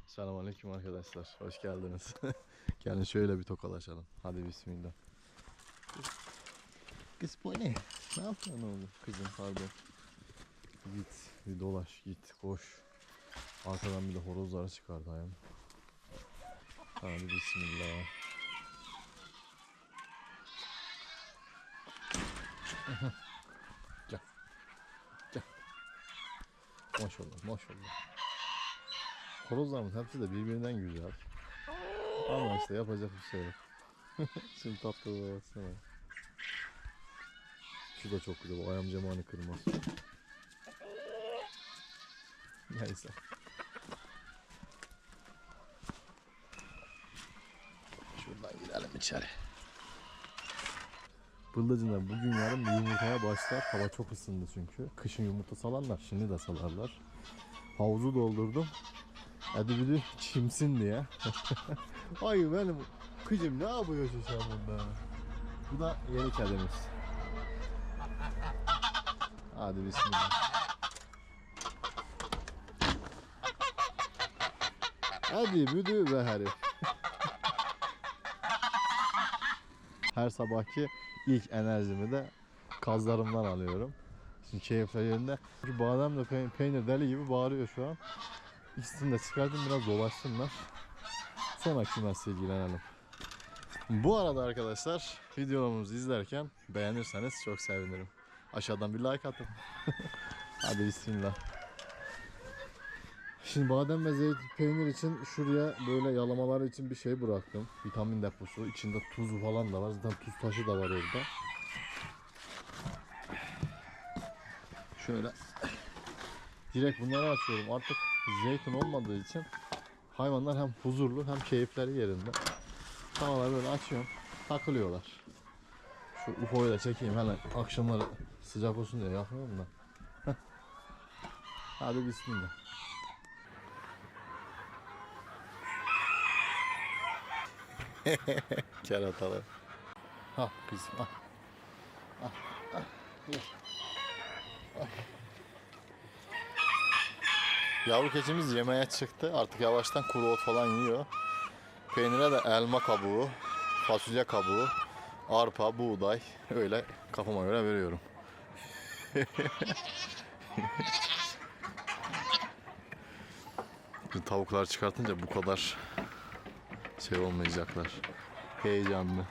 Selamünaleyküm arkadaşlar. Hoş geldiniz. Gelin şöyle bir tokalaşalım. Hadi bismillah. Kız bu ne? Ne yapıyorsun oğlum? Kızım pardon. Git bir dolaş git koş. Arkadan bir de horozları çıkardı ayağım. Hadi bismillah. Gel. Gel. Maşallah maşallah. Horozlarımız hepsi de birbirinden güzel. Ama işte yapacak bir şey yok. Şimdi tatlılığa baksana. Şu da çok güzel. O ayağım camağını kırmaz. Neyse. Şuradan gidelim içeri. Bıldırcınlar bugün yarın bir yumurtaya başlar. Hava çok ısındı çünkü. Kışın yumurta salarlar. Şimdi de salarlar. Havuzu doldurdum. Edibili çimsin diye. Ay benim kızım ne yapıyorsun sen bunda? Bu da yeni kedimiz. Hadi bismillah. Hadi büdü be herif. Her sabahki ilk enerjimi de kazlarımdan alıyorum. Şimdi keyifler yerinde. Çünkü bademle peynir deli gibi bağırıyor şu an. İkisini de çıkardım biraz dolaşsınlar. Sonra kümesle ilgilenelim. Bu arada arkadaşlar videolarımızı izlerken beğenirseniz çok sevinirim. Aşağıdan bir like atın. Hadi bismillah. Şimdi badem ve zeytin peynir için şuraya böyle yalamalar için bir şey bıraktım. Vitamin deposu. İçinde tuzu falan da var. Zaten tuz taşı da var orada. Şöyle direkt bunları açıyorum. Artık zeytin olmadığı için hayvanlar hem huzurlu hem keyifleri yerinde. Tamamen böyle açıyorum. Takılıyorlar. Şu UFO'yu da çekeyim hemen akşamları sıcak olsun diye yakıyorum da. Hadi bismillah. Keratalar. Ha kızım ah. Ah, ah. Ah. Yavru keçimiz yemeğe çıktı. Artık yavaştan kuru ot falan yiyor. Peynire de elma kabuğu, fasulye kabuğu, arpa, buğday öyle kafama göre veriyorum. Tavuklar çıkartınca bu kadar şey olmayacaklar. Heyecanlı.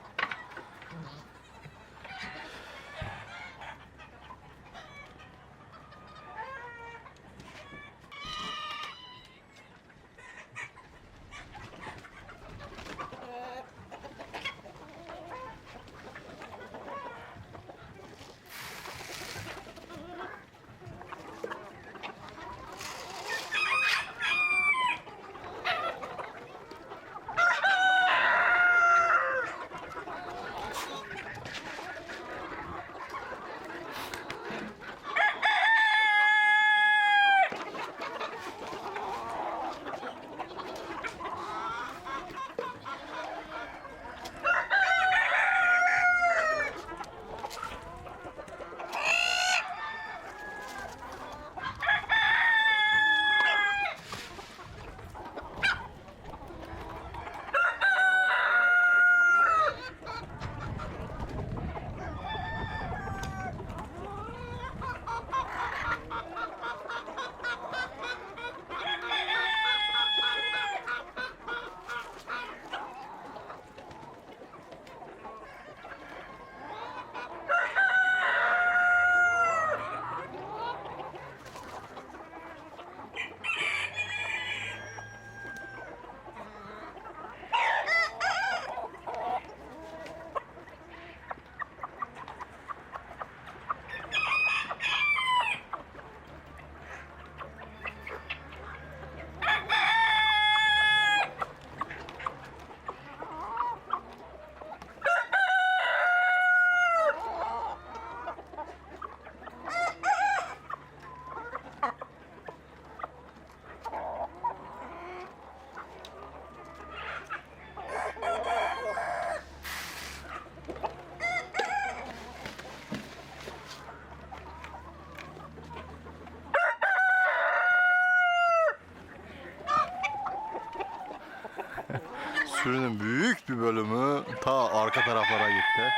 sürünün büyük bir bölümü ta arka taraflara gitti.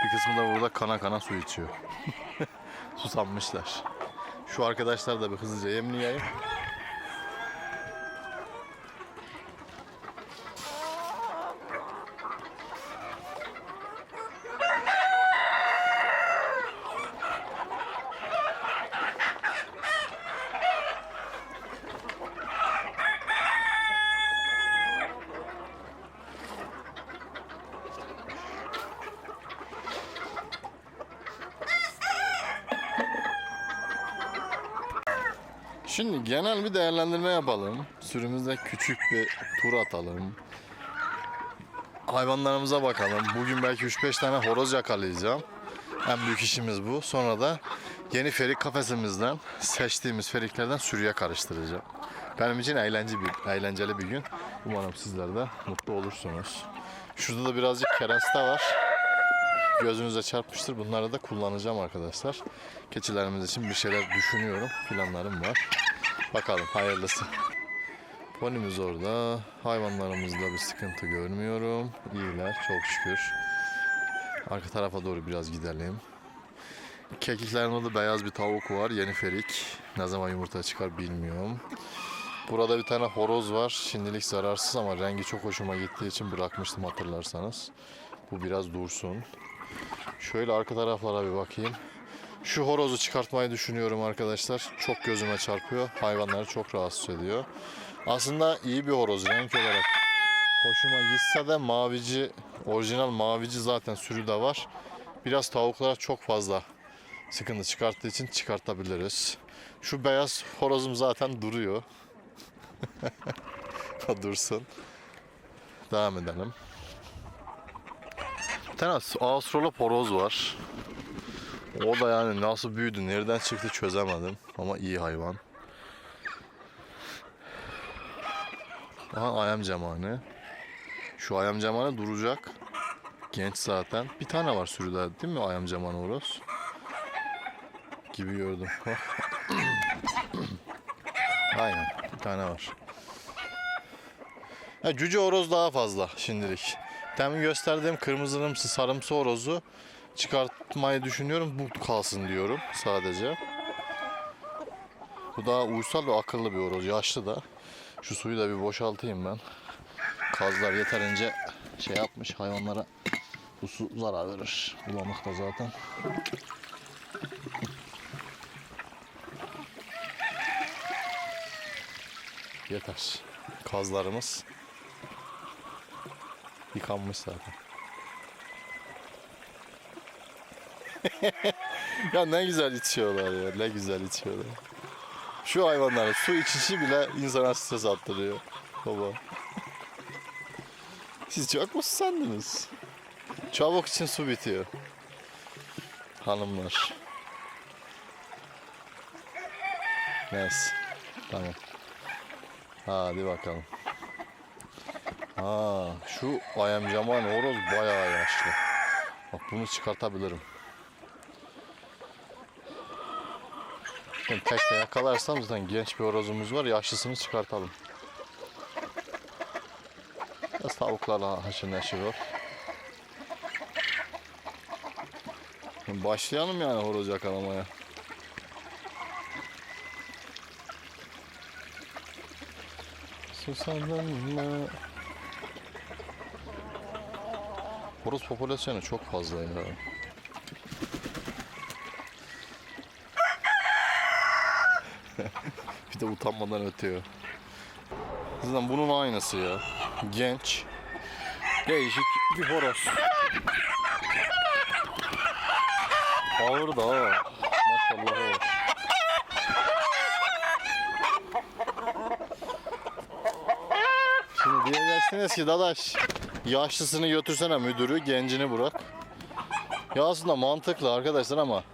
Bir kısmı da burada kana kana su içiyor. Susamışlar. Şu arkadaşlar da bir hızlıca yemleyeyim. Şimdi genel bir değerlendirme yapalım. Sürümüzde küçük bir tur atalım. Hayvanlarımıza bakalım. Bugün belki 3-5 tane horoz yakalayacağım. En büyük işimiz bu. Sonra da yeni ferik kafesimizden seçtiğimiz feriklerden sürüye karıştıracağım. Benim için eğlenceli bir gün. Umarım sizler de mutlu olursunuz. Şurada da birazcık kerasta var. Gözünüze çarpmıştır. Bunları da kullanacağım arkadaşlar. Keçilerimiz için bir şeyler düşünüyorum. Planlarım var. Bakalım hayırlısı. Ponimiz orada. Hayvanlarımızda bir sıkıntı görmüyorum. İyiler çok şükür. Arka tarafa doğru biraz gidelim. Kekiklerin orada beyaz bir tavuk var. Yeni ferik. Ne zaman yumurta çıkar bilmiyorum. Burada bir tane horoz var. Şimdilik zararsız ama rengi çok hoşuma gittiği için bırakmıştım hatırlarsanız. Bu biraz dursun. Şöyle arka taraflara bir bakayım. Şu horozu çıkartmayı düşünüyorum arkadaşlar. Çok gözüme çarpıyor. Hayvanları çok rahatsız ediyor. Aslında iyi bir horoz renk olarak. Hoşuma gitse de mavici, orijinal mavici zaten sürüde var. Biraz tavuklara çok fazla sıkıntı çıkarttığı için çıkartabiliriz. Şu beyaz horozum zaten duruyor. O dursun. Devam edelim. Bir tane Avustralop horoz var. O da yani nasıl büyüdü, nereden çıktı çözemedim. Ama iyi hayvan. Aha ayam cemani. Şu ayam cemani duracak. Genç zaten. Bir tane var sürüde değil mi ayam cemani horoz? Gibi gördüm. Aynen bir tane var. Ha, cüce horoz daha fazla şimdilik. Demin gösterdiğim kırmızımsı sarımsı horozu çıkartmayı düşünüyorum. Bu kalsın diyorum sadece. Bu daha uysal ve akıllı bir horoz. Yaşlı da. Şu suyu da bir boşaltayım ben. Kazlar yeterince şey yapmış hayvanlara. Bu su zarar verir. Bulanık da zaten. Yeter. Kazlarımız yıkanmış zaten. Ya ne güzel içiyorlar ya. Ne güzel içiyorlar. Şu hayvanların su içişi bile insana stres attırıyor. Baba. Siz çok mu susandınız? Çabuk için su bitiyor. Hanımlar. Neyse. Tamam. Hadi bakalım. Şu ayam cemani horoz bayağı yaşlı. Bak bunu çıkartabilirim. Şimdi tekte yakalarsam zaten genç bir horozumuz var. Yaşlısını çıkartalım. Biraz tavuklarla haşır neşir var. Şimdi başlayalım yani horoz yakalamaya. Susadın mı? Horoz popülasyonu çok fazla ya. Bir de utanmadan ötüyor. Zaten bunun aynısı ya. Genç. Değişik bir horoz. Ağır da ha. Maşallah o. Şimdi diyeceksiniz ki dadaş yaşlısını götürsene müdürü, gencini bırak. Ya aslında mantıklı arkadaşlar ama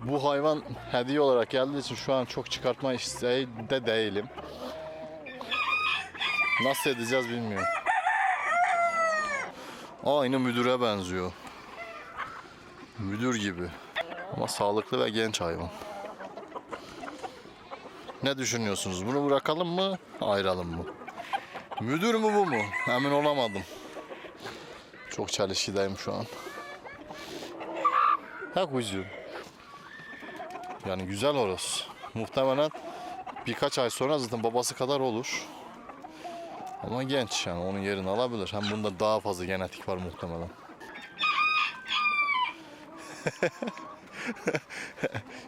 bu hayvan hediye olarak geldiği için şu an çok çıkartma isteği de değilim. Nasıl edeceğiz bilmiyorum. Aynı müdüre benziyor. Müdür gibi. Ama sağlıklı ve genç hayvan. Ne düşünüyorsunuz? Bunu bırakalım mı? Ayıralım mı? Müdür mü bu mu? Emin olamadım. Çok çelişkideyim şu an. Ha kuzu. Yani güzel horoz. Muhtemelen birkaç ay sonra zaten babası kadar olur. Ama genç, yani onun yerini alabilir. Hem bunda daha fazla genetik var muhtemelen.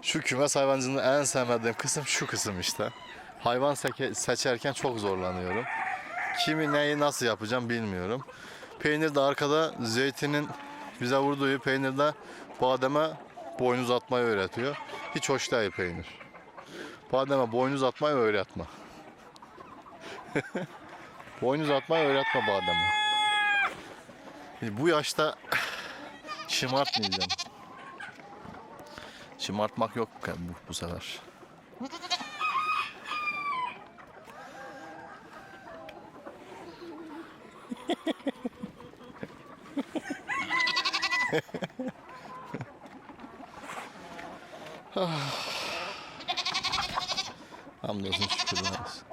Şu kümes hayvancılığında en sevmediğim kısım şu kısım işte. Hayvan seçerken çok zorlanıyorum. Kimi neyi nasıl yapacağım bilmiyorum. Peynir de arkada zeytinin bize vurduğu peynirde bademe boynuz atmayı öğretiyor. Hiç hoş değil peynir. Bademe boynuz atmayı öğretme. Boynuz atmayı öğretme bademe. Bu yaşta şımartmayacağım. Şımartmak yok bu sefer. Hamdolsun, şükürler olsun.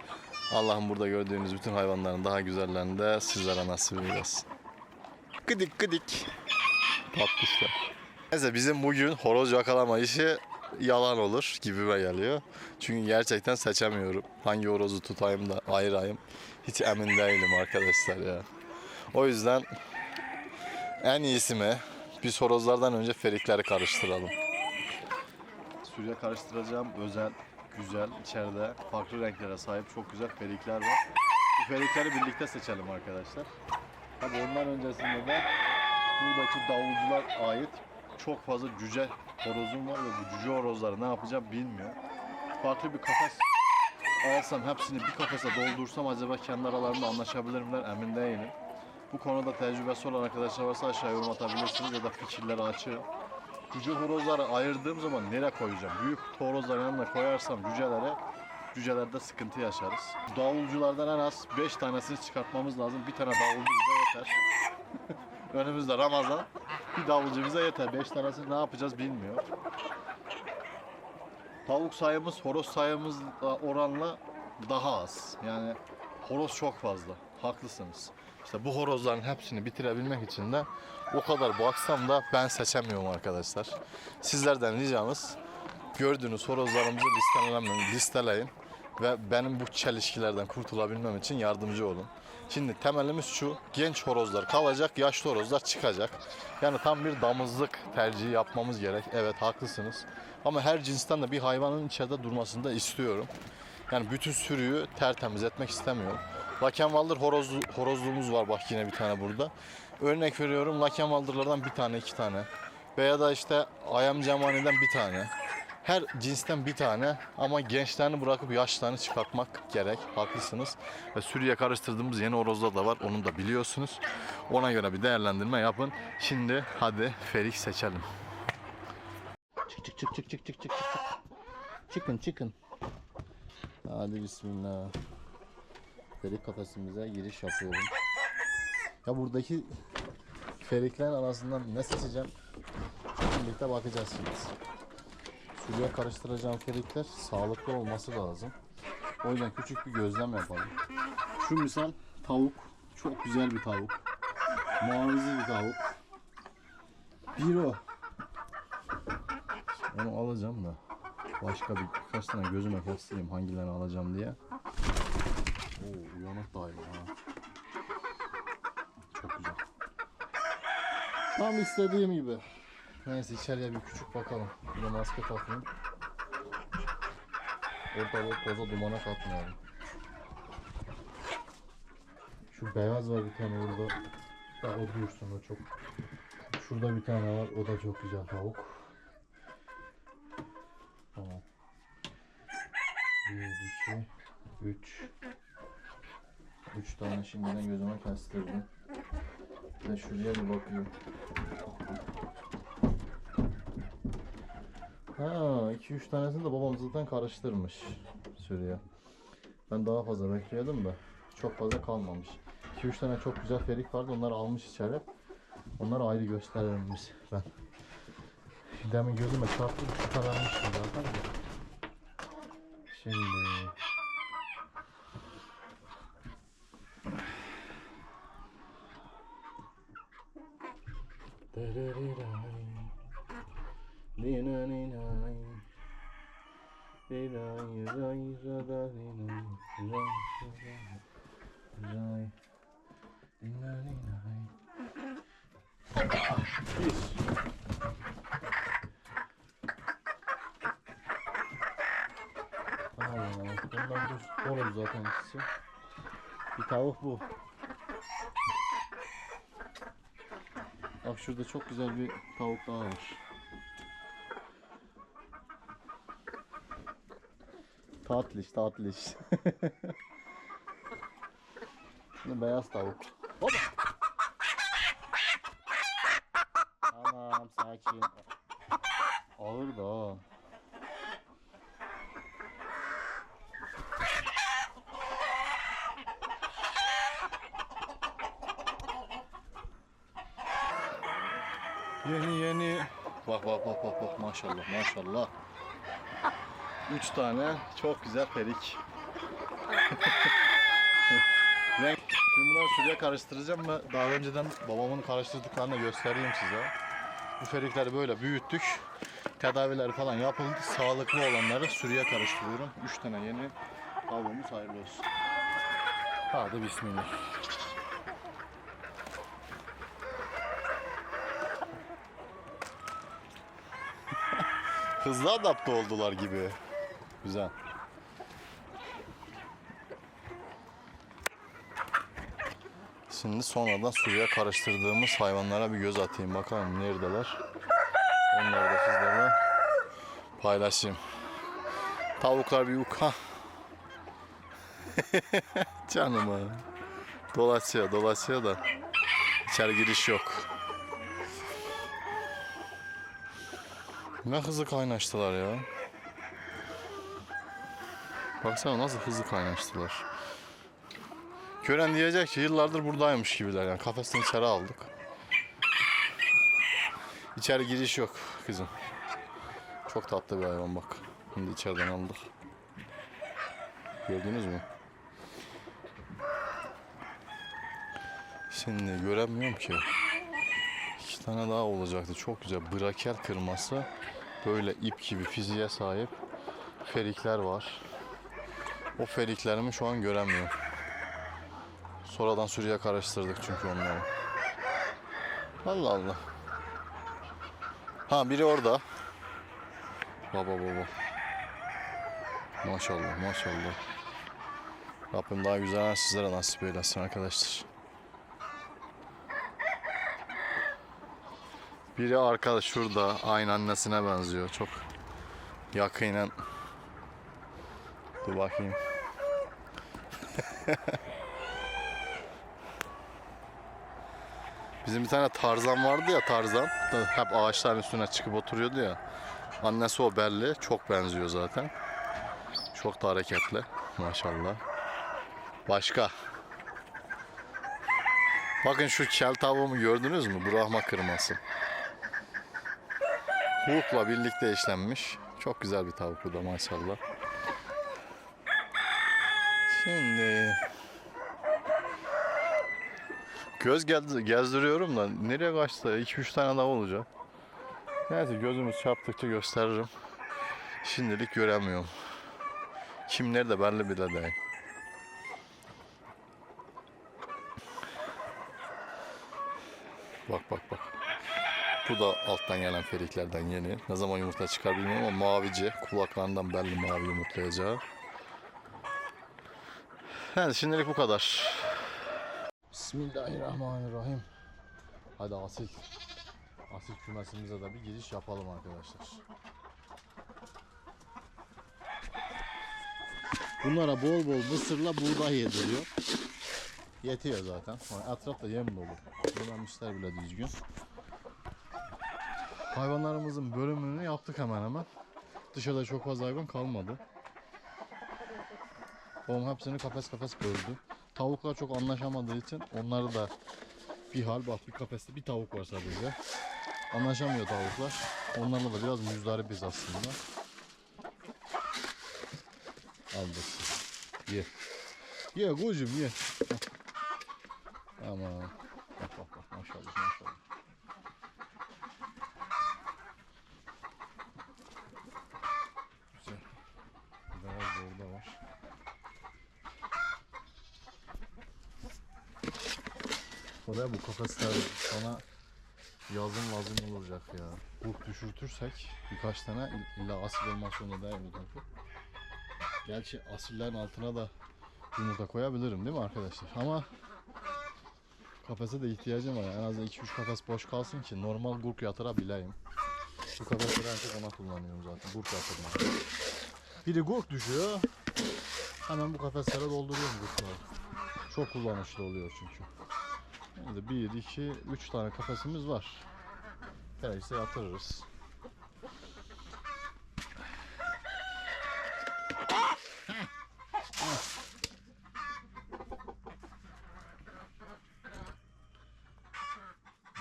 Allah'ım burada gördüğünüz bütün hayvanların daha güzellerini de sizlere nasip eylesin. Gıdik gıdik. Tatlışlar. Neyse, bizim bugün horoz yakalama işi yalan olur gibime geliyor. Çünkü gerçekten seçemiyorum. Hangi horozu tutayım da ayırayım. Hiç emin değilim arkadaşlar ya. O yüzden en iyisi mi? Biz horozlardan önce ferikleri karıştıralım. Sürüye karıştıracağım özel, güzel, içeride farklı renklere sahip çok güzel ferikler var. Bu ferikleri birlikte seçelim arkadaşlar. Tabii ondan öncesinde de buradaki davulcular ait çok fazla cüce horozum var ve bu cüce horozları ne yapacağım bilmiyorum. Farklı bir kafes alsam, hepsini bir kafese doldursam acaba kendi aralarında anlaşabilir miler emin değilim. Bu konuda tecrübesi olan arkadaşlar varsa aşağı yorum atabilirsiniz ya da fikirleri açığım. Cüce horozları ayırdığım zaman nereye koyacağım? Büyük horozların yanına koyarsam cücelerde sıkıntı yaşarız. Davulculardan en az 5 tanesini çıkartmamız lazım. Bir tane davulcu bize yeter. Önümüzde Ramazan. Bir davulcu bize yeter. 5 tanesini ne yapacağız bilmiyor. Tavuk sayımız horoz sayımızla oranla daha az. Yani horoz çok fazla. Haklısınız. İşte bu horozların hepsini bitirebilmek için de o kadar baksam da ben seçemiyorum arkadaşlar. Sizlerden ricamız gördüğünüz horozlarımızı listeleyin ve benim bu çelişkilerden kurtulabilmem için yardımcı olun. Şimdi temelimiz şu: genç horozlar kalacak, yaşlı horozlar çıkacak. Yani tam bir damızlık tercihi yapmamız gerek. Evet, haklısınız. Ama her cinsten de bir hayvanın içeride durmasını da istiyorum. Yani bütün sürüyü tertemiz etmek istemiyorum. Lakenvaldır horozluğumuz var, bak yine bir tane burada. Örnek veriyorum, Lakenvaldırlardan bir tane, iki tane. Veya da işte Ayam Cemani'den bir tane. Her cinsten bir tane, ama gençlerini bırakıp yaşlarını çıkartmak gerek. Haklısınız. Ve sürüye karıştırdığımız yeni horozlar da var. Onu da biliyorsunuz. Ona göre bir değerlendirme yapın. Şimdi hadi ferik seçelim. Çık çık çık çık çık çık çık çık. Çıkın çıkın. Hadi bismillah. Ferik kafesimize giriş yapıyorum. Ya buradaki feriklerin arasından ne seçeceğim? Birlikte bakacağız şimdi. Sürüye karıştıracağım ferikler sağlıklı olması lazım. O yüzden küçük bir gözlem yapalım. Şu misal tavuk. Çok güzel bir tavuk. Mavizi bir tavuk. Bir o. Onu alacağım da. Başka birkaç tane gözüme kestireyim hangilerini alacağım diye. Oo, uyanık daim ha. Çok güzel. Tam istediğim gibi. Neyse, içeriye bir küçük bakalım. Bir de maske takayım. Ortalığı toza dumana katmayalım. Şu beyaz var bir tane orada. Ya o dursun, o çok. Şurada bir tane var, o da çok güzel tavuk. Tamam. 1, 2, 3. 3 tane şimdiden gözüme kestirdim. Bir de şuraya bir bakıyorum. Ha, 2-3 tanesini de babam zaten karıştırmış sürüye. Ben daha fazla bekliyordum da çok fazla kalmamış. 2-3 tane çok güzel ferik vardı, onları almış içeri. Onları ayrı gösterelim biz. Ben demin gözüme çarptı, çıkarmıştım zaten. Şimdi Bundan düz horoz zaten ikisi. Bir tavuk bu. Bak şurada çok güzel bir tavuk daha var. Tatlış tatlış. Şimdi beyaz tavuk. Hoppa. Tamam sakin. Ağır da ha. Yeni. Bak maşallah maşallah. 3 tane çok güzel perik. Şimdi bunları suya karıştıracağım ve daha önceden babamın karıştırdıklarını göstereyim size. Bu ferikleri böyle büyüttük. Tedavileri falan yapıldı. Sağlıklı olanları sürüye karıştırıyorum. 3 tane yeni tavuğumuz hayırlı olsun. Hadi bismillah. Hızlı adapte oldular gibi. Güzel. Şimdi sonradan suya karıştırdığımız hayvanlara bir göz atayım. Bakalım neredeler. Onları da sizlerle paylaşayım. Tavuklar bir yuka. Canım ha. Dolaşıyor da içeri giriş yok. Ne hızlı kaynaştılar ya. Baksana nasıl hızlı kaynaştılar. Gören diyecek ki yıllardır buradaymış gibiler yani. Kafesten içeri aldık. İçeri giriş yok kızım. Çok tatlı bir hayvan bak. Şimdi içeriden aldık. Gördünüz mü? Şimdi göremiyorum ki. 2 tane daha olacaktı. Çok güzel. Brakel kırması. Böyle ip gibi fiziğe sahip ferikler var. O feriklerimi şu an göremiyorum. Sonradan sürüye karıştırdık çünkü onları. Allah Allah. Ha biri orada. Baba. Maşallah. Rabbim daha güzel sizlere nasip eylesin arkadaşlar. Biri arkadaş şurada aynı annesine benziyor. Çok yakinen. Dur bakayım. Bizim bir tane Tarzan vardı ya, Tarzan. Hep ağaçların üstüne çıkıp oturuyordu ya. Annesi o belli. Çok benziyor zaten. Çok da hareketli. Maşallah. Başka. Bakın şu kel tavuğumu gördünüz mü? Brahma kırması. Hukla birlikte işlenmiş. Çok güzel bir tavuk bu da maşallah. Şimdi göz gezdiriyorum da nereye kaçtı? 2-3 tane daha olacak. Neyse gözümüz çarptıkça gösteririm. Şimdilik göremiyorum. Kim nerede belli bile değil. Bak. Bu da alttan gelen feriklerden yeni. Ne zaman yumurta çıkar bilmiyorum ama mavici. Kulaklarından belli mavi yumurtlayacağı. Yani şimdilik bu kadar. Bismillahirrahmanirrahim. Hadi asil kümesimize de bir giriş yapalım arkadaşlar. Bunlara bol bol mısırla buğday yediriyor. Yetiyor zaten. Etrafta yem dolu. Bulamışlar bile düzgün. Hayvanlarımızın bölümünü yaptık hemen hemen. Dışarıda çok fazla hayvan kalmadı. Babam hepsini kafes böldü. Tavuklar çok anlaşamadığı için onları da bir hal bak bir kafeste bir tavuk var sadece. Anlaşamıyor tavuklar. Onlarla da biraz müzdaribiz aslında. Al bakalım. Ye kuzucuğum ye. Aman. Bak maşallah. Oraya bu kafesler sana yazın lazım olacak ya. Kurt düşürtürsek birkaç tane illa asil olmak zorunda değil mi? Gerçi asillerin altına da yumurta koyabilirim değil mi arkadaşlar? Ama kafese de ihtiyacım var. En azından 2-3 kafes boş kalsın ki normal gurk yatırabileyim. Bu kafesleri en çok ona kullanıyorum zaten. Gurk yatırmaya. Biri gurk düşüyor. Hemen bu kafeslere dolduruyorum gurkları. Çok kullanışlı oluyor çünkü. Yani 1, 2, 3 tane kafesimiz var. Gerekirse yatırırız.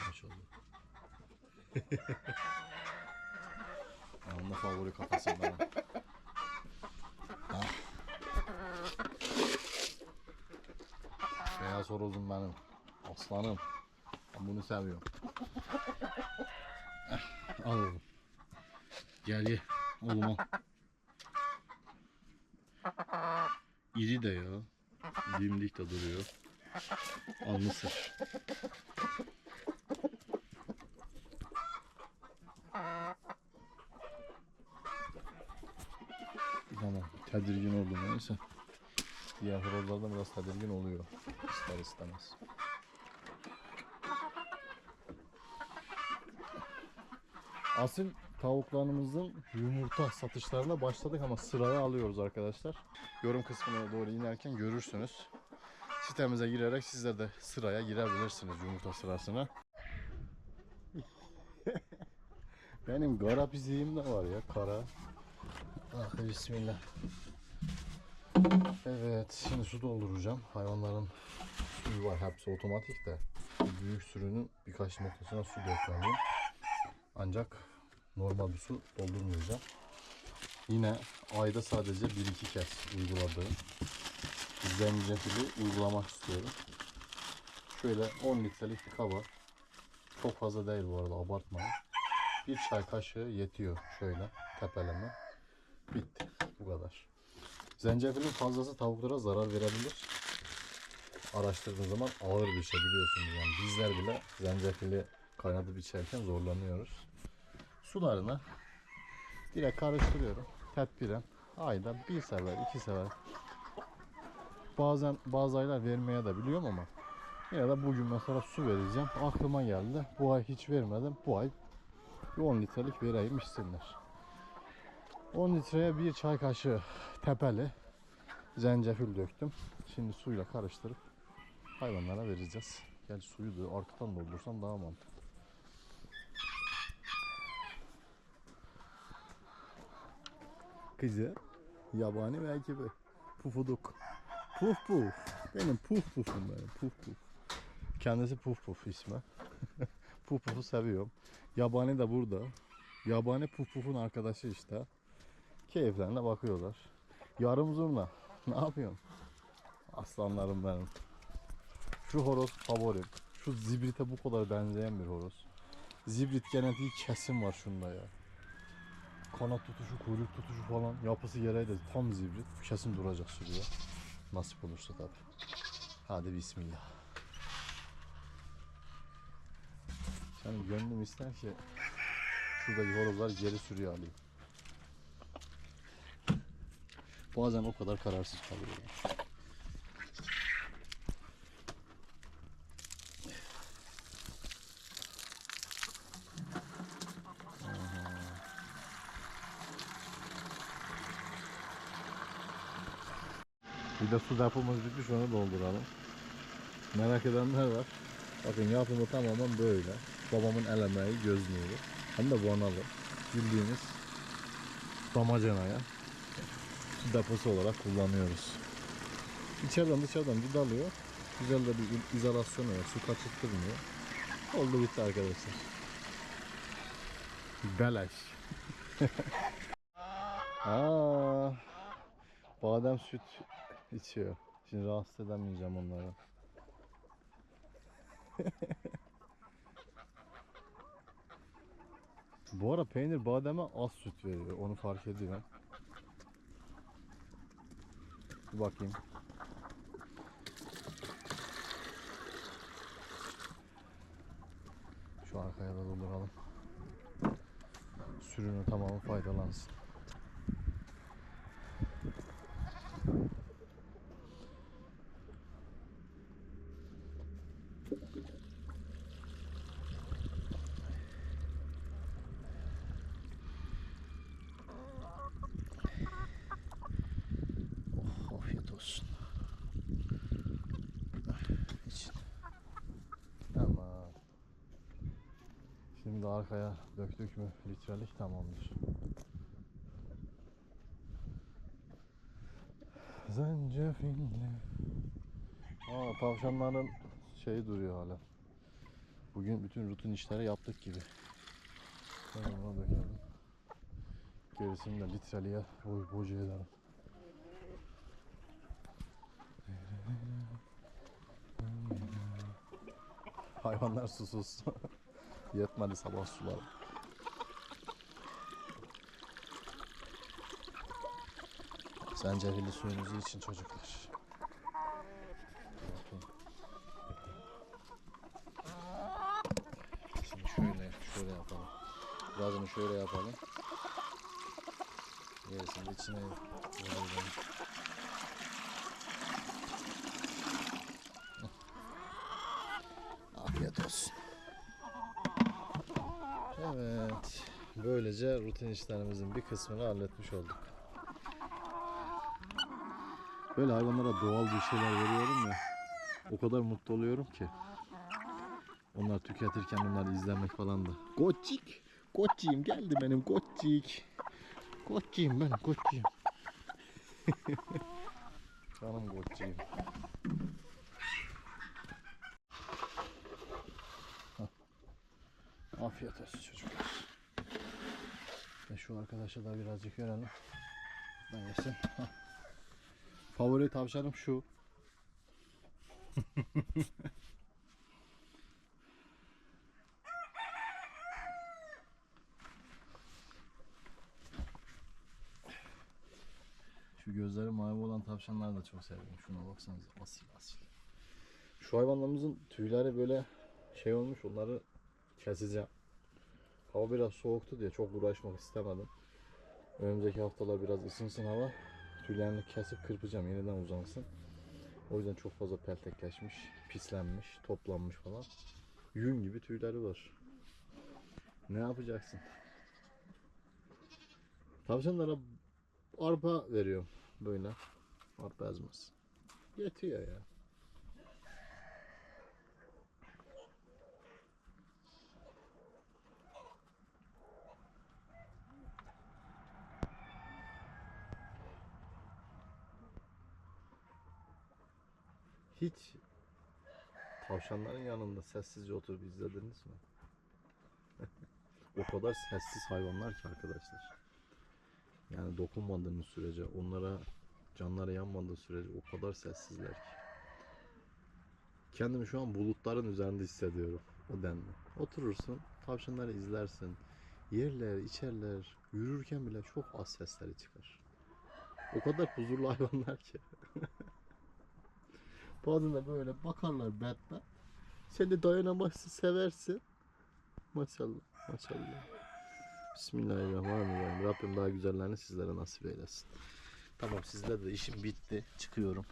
Maşallah. Onun da favori kafasından. Beyaz horozum benim. Aslanım. Ben bunu seviyorum. Al oğlum. Gel ye. Oğlum al. İri de ya. Dimdik de duruyor. Al mısır. Tamam. Tedirgin oldum neyse. Diğer horozlardan biraz tedirgin oluyor. İster istemez. Asil tavuklarımızın yumurta satışlarına başladık ama sıraya alıyoruz arkadaşlar. Yorum kısmına doğru inerken görürsünüz. Sitemize girerek sizler de sıraya girebilirsiniz yumurta sırasına. Benim kara piziğim de var ya, kara. Ah bismillah. Evet, şimdi su dolduracağım. Hayvanların suyu var, hepsi otomatik de. Büyük sürünün birkaç noktasına su dökmeliyim. Ancak normal bir su doldurmayacağım. Yine ayda sadece 1-2 kez uyguladığım zencefili uygulamak istiyorum. Şöyle 10 litrelik bir kaba, çok fazla değil bu arada, abartmayın. Bir çay kaşığı yetiyor, şöyle tepeleme. Bitti, bu kadar. Zencefilin fazlası tavuklara zarar verebilir. Araştırdığım zaman ağır bir şey, biliyorsunuz yani bizler bile zencefili kaynatıp içerken zorlanıyoruz. Sularını direkt karıştırıyorum. Tedbiren ayda bir sefer, 2 sefer. Bazen bazı aylar vermeye de biliyorum ama yine de bugün mesela su vereceğim. Aklıma geldi. Bu ay hiç vermedim. Bu ay 10 litrelik vereyim içsinler. 10 litreye bir çay kaşığı tepeli zencefil döktüm. Şimdi suyla karıştırıp hayvanlara vereceğiz. Gerçi suyu da arkadan doldursam daha mantıklı. Kızı yabani ve ekibi Pufuduk. Puf puf. Benim puf pufum benim. Puf puf. Kendisi Puf Puf ismi. Puf Puf'u seviyorum. Yabani de burada. Yabani Puf Puf'un arkadaşı işte. Keyiflerine bakıyorlar. Yarım zurna. Ne yapıyorsun? Aslanlarım benim. Şu horoz favorim. Şu zibrite bu kadar benzeyen bir horoz. Zibrit genetiği kesin var şunda ya. Kanat tutuşu, kuyruk tutuşu falan yapısı gereği de tam zibrit. Kesin duracak sürüyor. Nasip olursa tabi. Hadi bismillah. Yani gönlüm ister ki şuradaki horozlar geri sürüyor alayım. Bazen o kadar kararsız kalıyorum. Bir de su depomuz bitmiş, onu dolduralım. Merak edenler var. Bakın yapımı tamamen böyle. Babamın el emeği, göz nuru. Hem de vanalı. Bildiğiniz damacanaya su deposu olarak kullanıyoruz. İçeriden dışarıdan bir dalıyor. Güzel de bir izolasyonu var. Su kaçırtmıyor. Oldu bitti arkadaşlar. Beleş. Badem süt içiyor. Şimdi rahatsız edemeyeceğim onları. Bu ara peynir bademe az süt veriyor. Onu fark ediyorum. Bir bakayım. Şu arkaya da dolduralım. Sürünün tamamı faydalansın. Oh, afiyet olsun. İçin. Tamam. Şimdi arkaya döktük mü litrelik tamamdır. Zencefilli. Tavşanların şeyi duruyor hala. Bugün bütün rutin işleri yaptık gibi. Ben ona dökelim. Gerisini de litreliğe boca ederim. Hayvanlar susuz. Yetmedi sabah suları. Zencefilli suyunuzu için çocuklar. Şimdi şöyle yapalım. Birazını şöyle yapalım. Gerisini de içine koyalım. Afiyet olsun. Evet. Böylece rutin işlerimizin bir kısmını halletmiş olduk. Böyle hayvanlara doğal bir şeyler veriyorum ya. O kadar mutlu oluyorum ki. Onlar tüketirken onları izlemek falan da. Koçik. Koçiğim geldi benim koçik. Koçiğim benim koçiğim. Canım koçiğim. Afiyet olsun çocuklar. Ve şu arkadaşa da birazcık verelim. Ben yesin. Favori tavşanım şu. Şu gözleri mavi olan tavşanları da çok seviyorum. Şuna baksanıza asil asil. Şu hayvanlarımızın tüyleri böyle şey olmuş, onları keseceğim. Hava biraz soğuktu diye çok uğraşmak istemedim. Önümüzdeki haftalar biraz ısınsın hava. Tüylerini kesip kırpacağım, yeniden uzansın. O yüzden çok fazla peltekleşmiş, pislenmiş, toplanmış falan. Yün gibi tüyleri var. Ne yapacaksın? Tavşanlara arpa veriyorum böyle. Arpa ezmez. Yetiyor ya. Hiç tavşanların yanında sessizce oturup izlediniz mi? O kadar sessiz hayvanlar ki arkadaşlar. Yani dokunmadığınız sürece, onlara canları yanmadığı sürece o kadar sessizler ki. Kendimi şu an bulutların üzerinde hissediyorum. O denli. Oturursun, tavşanları izlersin. Yerler, içerler, yürürken bile çok az sesleri çıkar. O kadar huzurlu hayvanlar ki. Bazen de böyle bakarlar bedbe. Sen de dayanamazsın, seversin. Maşallah, maşallah. Bismillahirrahmanirrahim. Rabbim daha güzellerini sizlere nasip eylesin. Tamam, sizlerle de işim bitti. Çıkıyorum.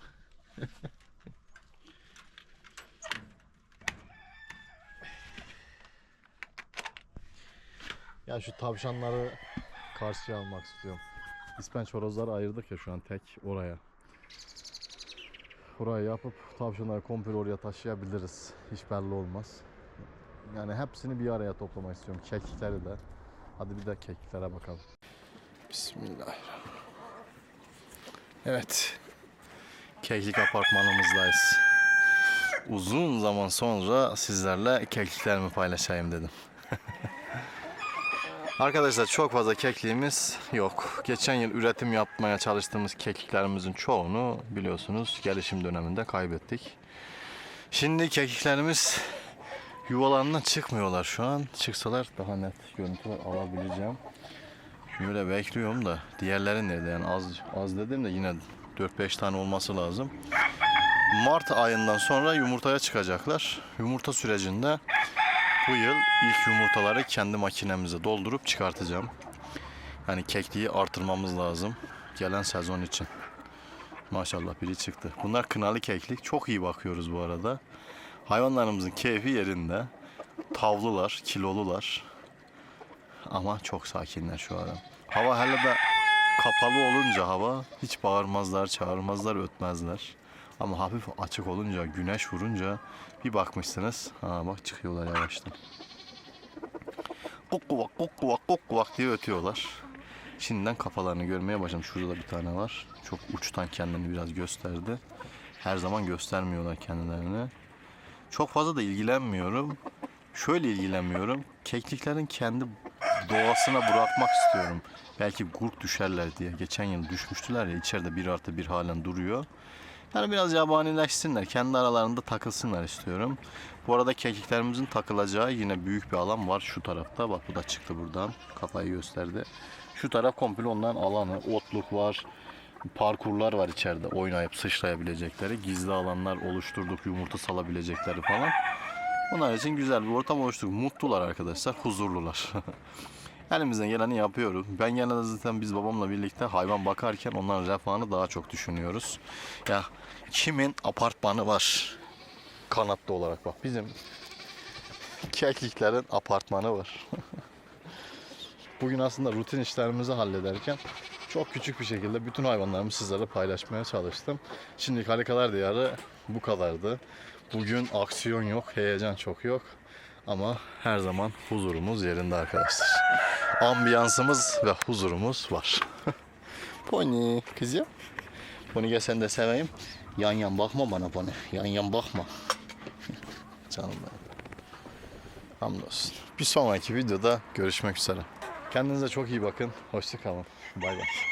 Ya şu tavşanları karşıya almak istiyorum. İspenç horozları ayırdık ya şu an tek oraya. Burayı yapıp tavşanları komple oraya taşıyabiliriz. Hiç belli olmaz. Yani hepsini bir araya toplamak istiyorum. Kekikleri de. Hadi bir de kekiklere bakalım. Bismillahirrahmanirrahim. Evet. Keklik apartmanımızdayız. Uzun zaman sonra sizlerle kekliklerimi paylaşayım dedim. Arkadaşlar çok fazla kekliğimiz yok. Geçen yıl üretim yapmaya çalıştığımız kekiklerimizin çoğunu biliyorsunuz gelişim döneminde kaybettik. Şimdi kekiklerimiz yuvalarından çıkmıyorlar şu an. Çıksalar daha net görüntüler alabileceğim. Böyle bekliyorum da diğerleri nerede yani az dedim de yine 4-5 tane olması lazım. Mart ayından sonra yumurtaya çıkacaklar. Yumurta sürecinde Bu yıl ilk yumurtaları kendi makinemize doldurup çıkartacağım. Yani kekliği artırmamız lazım gelen sezon için. Maşallah biri çıktı. Bunlar kınalı keklik. Çok iyi bakıyoruz bu arada. Hayvanlarımızın keyfi yerinde. Tavlılar, kilolular. Ama çok sakinler şu an. Hava hele de kapalı olunca hava hiç bağırmazlar, çağırmazlar, ötmezler. Ama hafif açık olunca, güneş vurunca bir bakmışsınız. Ha bak çıkıyorlar yavaştan. Kukkuvak, kukkuvak, kukkuvak diye ötüyorlar. Şimdiden kafalarını görmeye başladım. Şurada da bir tane var. Çok uçtan kendini biraz gösterdi. Her zaman göstermiyorlar kendilerini. Çok fazla da ilgilenmiyorum. Şöyle ilgilenmiyorum. Kekliklerin kendi doğasına bırakmak istiyorum. Belki gurk düşerler diye. Geçen yıl düşmüştüler ya, içeride 1+1 halen duruyor. Yani biraz yabanileşsinler. Kendi aralarında takılsınlar istiyorum. Bu arada kekiklerimizin takılacağı yine büyük bir alan var şu tarafta. Bak bu da çıktı buradan. Kafayı gösterdi. Şu taraf komple onların alanı. Otluk var. Parkurlar var içeride. Oynayıp sıçrayabilecekleri. Gizli alanlar oluşturduk. Yumurta salabilecekleri falan. Onlar için güzel bir ortam oluşturduk. Mutlular arkadaşlar. Huzurlular. Elimizden geleni yapıyoruz. Ben genelde zaten biz babamla birlikte hayvan bakarken onların refahını daha çok düşünüyoruz. Ya kimin apartmanı var? Kanatlı olarak bak. Bizim kekliklerin apartmanı var. Bugün aslında rutin işlerimizi hallederken çok küçük bir şekilde bütün hayvanlarımı sizlerle paylaşmaya çalıştım. Şimdi Harikalar Diyarı bu kadardı. Bugün aksiyon yok, heyecan çok yok. Ama her zaman huzurumuz yerinde arkadaşlar. Ambiyansımız ve huzurumuz var. Pony kızım. Pony gel sen de seveyim. Yan yan bakma bana Pony. Yan yan bakma. Canım benim. Hamdolsun. Bir sonraki videoda görüşmek üzere. Kendinize çok iyi bakın. Hoşça kalın. Bay bay.